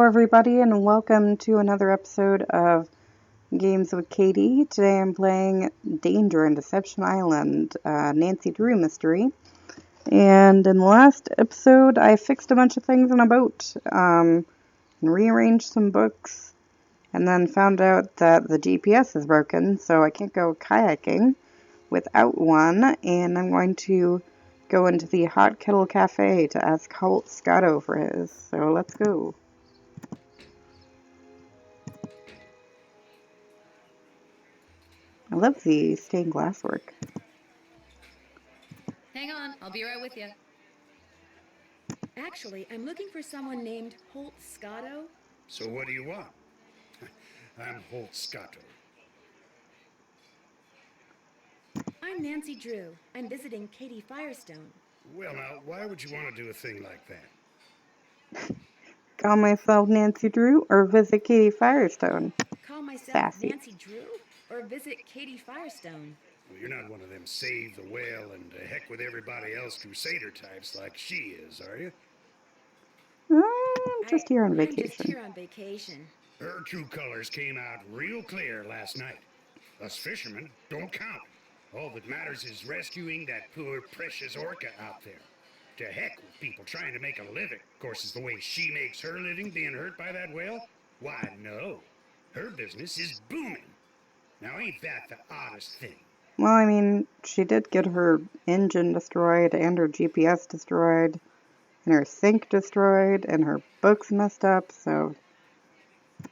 everybody, and welcome to another episode of Games with Katie. Today I'm playing Danger in Deception Island, Nancy Drew mystery. And in the last episode, I fixed a bunch of things on a boat, and rearranged some books, and then found out that the GPS is broken, so I can't go kayaking without one, and I'm going to go into the Hot Kettle Cafe to ask Holt Scotto for his. So let's go. I love the stained glass work. Hang on, I'll be right with you. Actually, I'm looking for someone named Holt Scotto. So what do you want? I'm Hot Kettle. I'm Nancy Drew. I'm visiting Katie Firestone. Well, now, why would you want to do a thing like that? Call myself Nancy Drew or visit Katie Firestone. Call myself Sassy. Nancy Drew or visit Katie Firestone. Well, you're not one of them save the whale and heck with everybody else crusader types like she is, are you? I'm just here on I'm vacation. just here on vacation. Her true colors came out real clear last night. Us fishermen don't count. All that matters is rescuing that poor, precious orca out there. To heck with people trying to make a living. Of course, is the way she makes her living being hurt by that whale? Why, no. Her business is booming. Now, ain't that the oddest thing? Well, I mean, she did get her engine destroyed and her GPS destroyed and her sink destroyed and her books messed up, so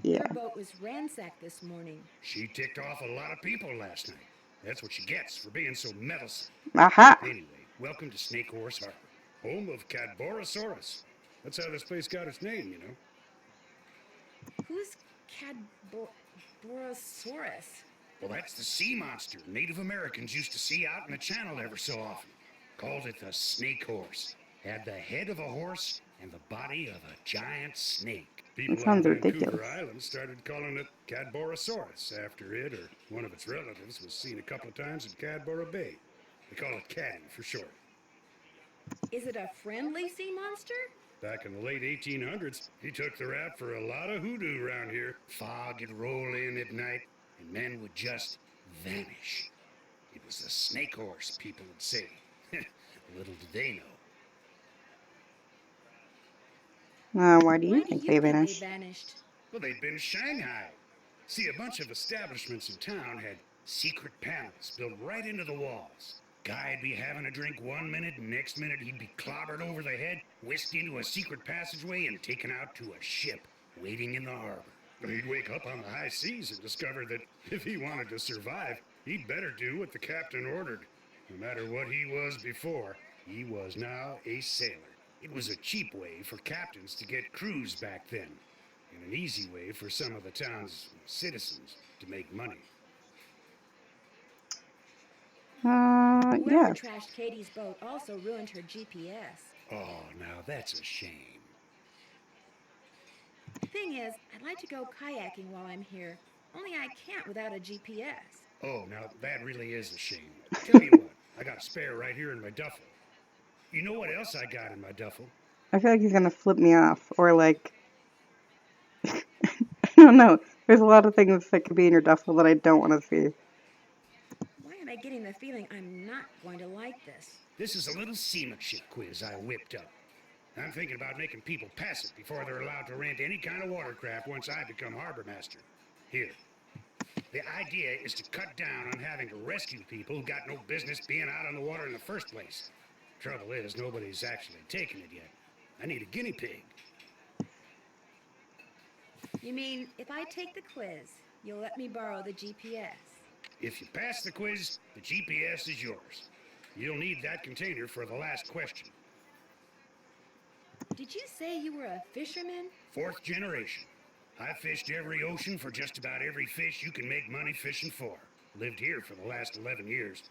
yeah. Her boat was ransacked this morning. She ticked off a lot of people last night. That's what she gets for being so meddlesome. Aha! Anyway, welcome to Snake Horse Harbor, home of Cadborosaurus. That's how this place got its name, you know. Who's Cadborosaurus? Well, that's the sea monster Native Americans used to see out in the channel ever so often. Called it the snake horse. Had the head of a horse and the body of a giant snake. People sounds on Vancouver ridiculous. Island started calling it Cadborosaurus after it or one of its relatives was seen a couple of times in Cadboro Bay. They call it Caddy for short. Is it a friendly sea monster? Back in the late 1800s, he took the rap for a lot of hoodoo around here. Fog would roll in at night, and men would just vanish. It was the snake horse, people would say. Little did they know. Why do you think they vanished? Well, they'd been Shanghai. See, a bunch of establishments in town had secret panels built right into the walls. Guy'd be having a drink one minute, and next minute he'd be clobbered over the head, whisked into a secret passageway, and taken out to a ship waiting in the harbor. He'd wake up on the high seas and discover that if he wanted to survive, he'd better do what the captain ordered. No matter what he was before, he was now a sailor. It was a cheap way for captains to get crews back then, and an easy way for some of the town's citizens to make money. Whoever Yeah. trashed Katie's boat also ruined her GPS. Oh, now that's a shame. Thing is, I'd like to go kayaking while I'm here, only I can't without a GPS. Oh, now that really is a shame. Tell you what, I got a spare right here in my duffel. You know what else I got in my duffel? I feel like he's gonna flip me off, or like, I don't know. There's a lot of things that could be in your duffel that I don't want to see. Why am I getting the feeling I'm not going to like this? This is a little seamanship quiz I whipped up. I'm thinking about making people pass it before they're allowed to rent any kind of watercraft once I become harbor master. Here. The idea is to cut down on having to rescue people who got no business being out on the water in the first place. Trouble is, nobody's actually taken it yet. I need a guinea pig. You mean, if I take the quiz, you'll let me borrow the GPS? If you pass the quiz, the GPS is yours. You'll need that container for the last question. Did you say you were a fisherman? 4th generation. I fished every ocean for just about every fish you can make money fishing for. Lived here for the last 11 years.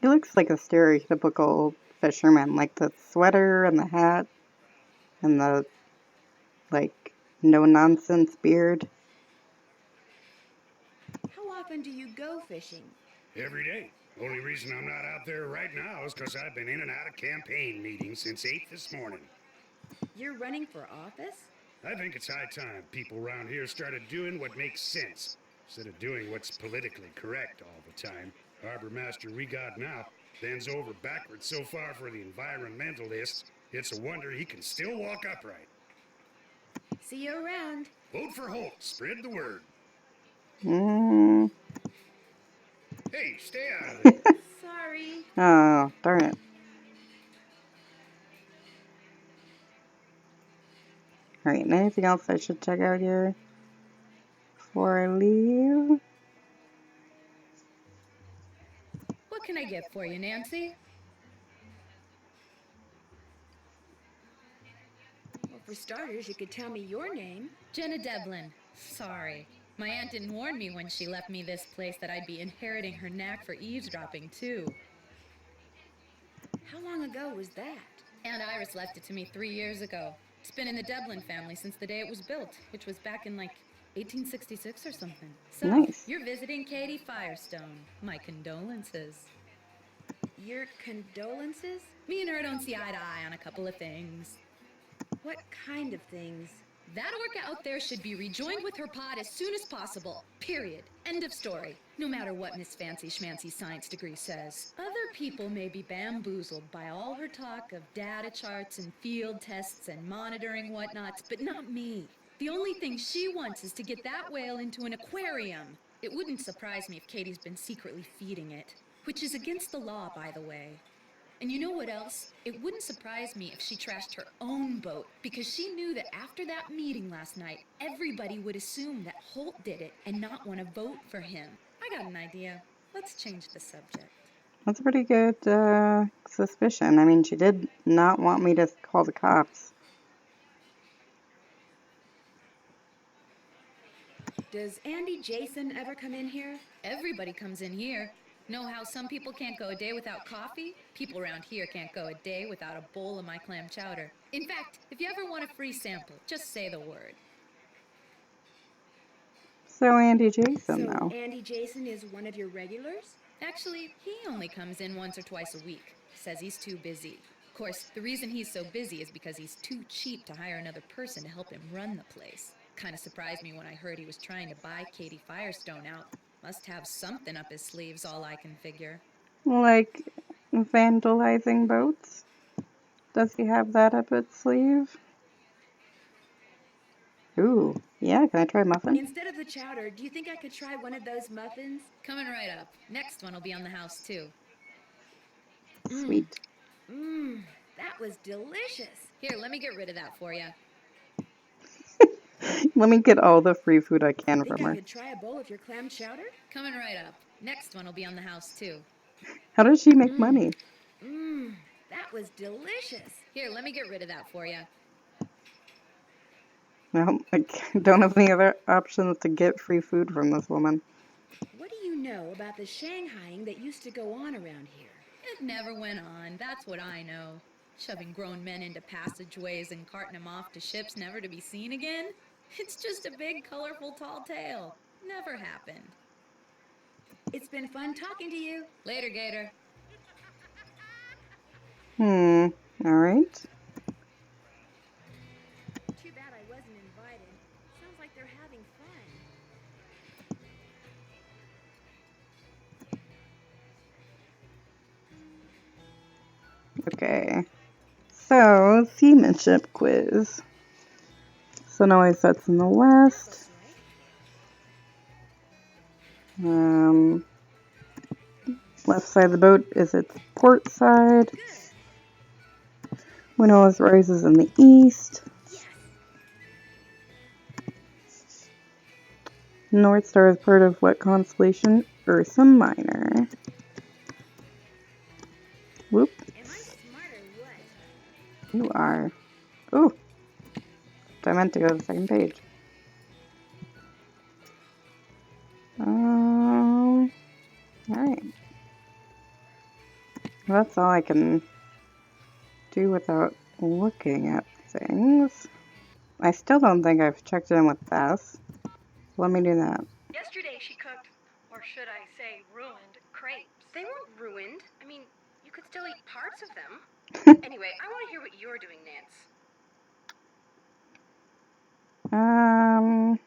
He looks like a stereotypical fisherman, like the sweater and the hat and the, like, no-nonsense beard. How often do you go fishing? Every day. Only reason I'm not out there right now is because I've been in and out of campaign meetings since 8 this morning. You're running for office? I think it's high time people around here started doing what makes sense, instead of doing what's politically correct all the time. Harbor master we got now bends over backwards so far for the environmentalists, it's a wonder he can still walk upright. See you around. Vote for Holt. Spread the word. Mm. Hey, stay out of there. Sorry. Oh, darn it. Alright, anything else I should check out here before I leave? What can I get for you, Nancy? Well, for starters, you could tell me your name. Jenna Devlin. Sorry. My aunt didn't warn me when she left me this place that I'd be inheriting her knack for eavesdropping, too. How long ago was that? Aunt Iris left it to me 3 years ago. It's been in the Devlin family since the day it was built, which was back in, 1866 or something. So, Nice. you're visiting Katie Firestone. My condolences. Your condolences? Me and her don't see eye to eye on a couple of things. What kind of things? That orca out there should be rejoined with her pod as soon as possible. Period. End of story. No matter what Miss Fancy Schmancy's science degree says. Other people may be bamboozled by all her talk of data charts and field tests and monitoring whatnots, but not me. The only thing she wants is to get that whale into an aquarium. It wouldn't surprise me if Katie's been secretly feeding it, which is against the law, by the way. And you know what else? It wouldn't surprise me if she trashed her own boat, because she knew that after that meeting last night, everybody would assume that Holt did it and not want to vote for him. I got an idea. Let's change the subject. That's a pretty good suspicion. I mean, she did not want me to call the cops. Does Andy Jason ever come in here? Everybody comes in here. Know how some people can't go a day without coffee? People around here can't go a day without a bowl of my clam chowder. In fact, if you ever want a free sample, just say the word. So Andy Jason, So though. Andy Jason is one of your regulars? Actually, he only comes in once or twice a week. Says he's too busy. Of course, the reason he's so busy is because he's too cheap to hire another person to help him run the place. Kind of surprised me when I heard he was trying to buy Katie Firestone out. Must have something up his sleeves, all I can figure. Like vandalizing boats? Does he have that up its sleeve? Ooh, yeah, can I try a muffin? Instead of the chowder, do you think I could try one of those muffins? Coming right up. Next one will be on the house, too. Sweet. That was delicious. Here, let me get rid of that for you. Let me get all the free food I can Think from I her. could try a bowl of your clam chowder? Coming right up. Next one will be on the house, too. How does she make money? That was delicious. Here, let me get rid of that for you. Well, I don't have any other options to get free food from this woman. What do you know about the Shanghaiing that used to go on around here? It never went on, that's what I know. Shoving grown men into passageways and carting them off to ships never to be seen again? It's just a big, colorful, tall tale. Never happened. It's been fun talking to you. Later, Gator. Alright. Too bad I wasn't invited. Sounds like they're having fun. Okay. So, seamanship quiz. So now that's in the west. Left side of the boat is its port side. Wind always rises in the east. North Star is part of what constellation? Ursa Minor. Whoop. Am I smart or what? You are. Ooh. I meant to go to the second page. Alright. That's all I can do without looking at things. I still don't think I've checked in with Bess. Let me do that. Yesterday she cooked, or should I say ruined, crepes. They weren't ruined. I mean, you could still eat parts of them. Anyway, I want to hear what you're doing, Nance. I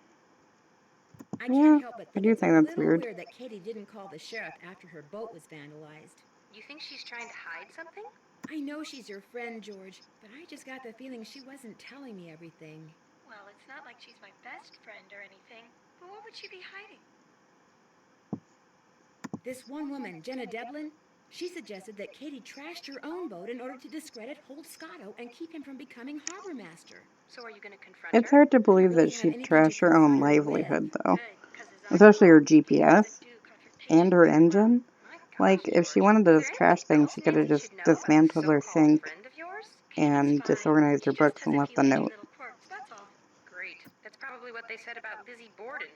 Yeah, can't help but I think do it's a think that's little weird. weird that Katie didn't call the sheriff after her boat was vandalized. You think she's trying to hide something? I know she's your friend, George, but I just got the feeling she wasn't telling me everything. Well, it's not like she's my best friend or anything. But what would she be hiding? This one woman, Jenna Devlin, she suggested that Katie trashed her own boat in order to discredit Holt Scotto and keep him from becoming harbor master. So are you going to confront It's her? hard to I don't believe really that have she'd anything to trash her own confront her with. livelihood, though. Good, because as I Especially her recall, people that GPS do and confrontation her very well. engine. My gosh, Like, if she George. wanted to Is there just trash anything things, else she could have Nancy just should know about this dismantled her so-called sink friend of yours? and Katie's fine. disorganized her She just books has and a left few a edgy note. little quirks, that's all. Great. That's probably what they said about Lizzie Borden.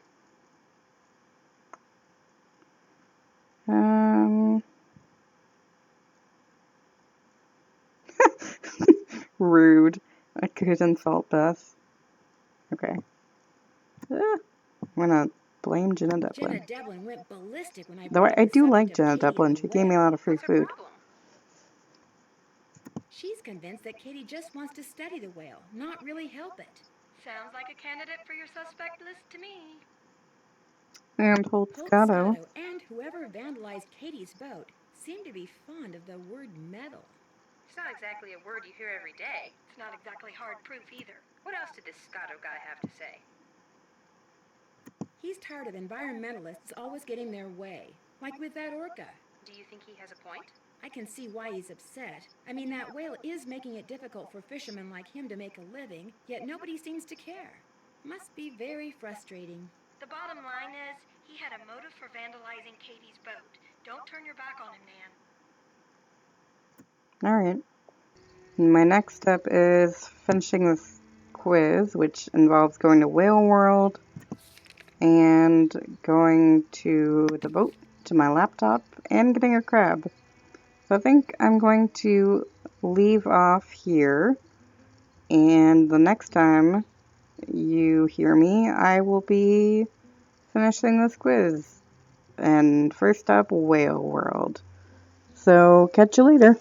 Rude. I could insult Beth. Okay. I'm gonna blame Jenna Jenna Devlin. Devlin went ballistic when I Though brought up I the do subject like of Jenna Katie and Devlin. the She gave me a whale. lot of free What's her food. problem? She's convinced that Katie just wants to study the whale, not really help it. Sounds like a candidate for your suspect list to me. And Holt Holt Scotto. Scotto and whoever vandalized Katie's boat seem to be fond of the word metal. It's not exactly a word you hear every day. It's not exactly hard proof either. What else did this Scotto guy have to say? He's tired of environmentalists always getting their way, like with that orca. Do you think he has a point? I can see why he's upset. I mean, that whale is making it difficult for fishermen like him to make a living, yet nobody seems to care. Must be very frustrating. The bottom line is, he had a motive for vandalizing Katie's boat. Don't turn your back on him, Nan. Alright. My next step is finishing this quiz, which involves going to Whale World and going to the boat, to my laptop, and getting a crab. So I think I'm going to leave off here, and the next time you hear me, I will be finishing this quiz. And first up, Whale World. So catch you later.